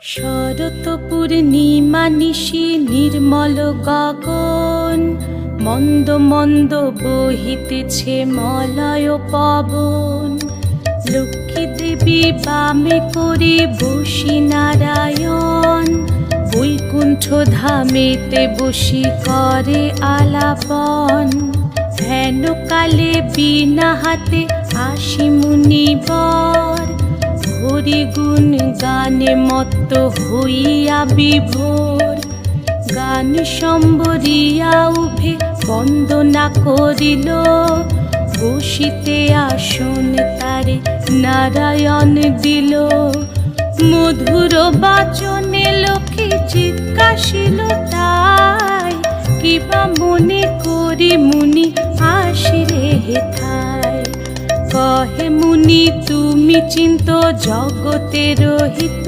শরৎ পূর্ণিমা নিশি নির্মল গগন, মন্দ মন্দ বহিতেছে মলয় পবন। লক্ষ্মী দেবী বামে করে বসি নারায়ণ, বৈকুণ্ঠ ধামেতে বসি করে আলাপন। হেন কালে বিনা হাতে আসি মুনিবর, হরি গুণ গানে মত্ত হইয়া বিভোর। গান সম্বরিয়া উভে বন্দনা করিল, বসিতে আসন তারে নারায়ণ দিল। মধুর বাচনে লোকে জিজ্ঞাসিল তাই, কিবা মনে করি মুনি আসিরে হেথায়। কহে মুনি তুমি চিন্ত জগতের হিত।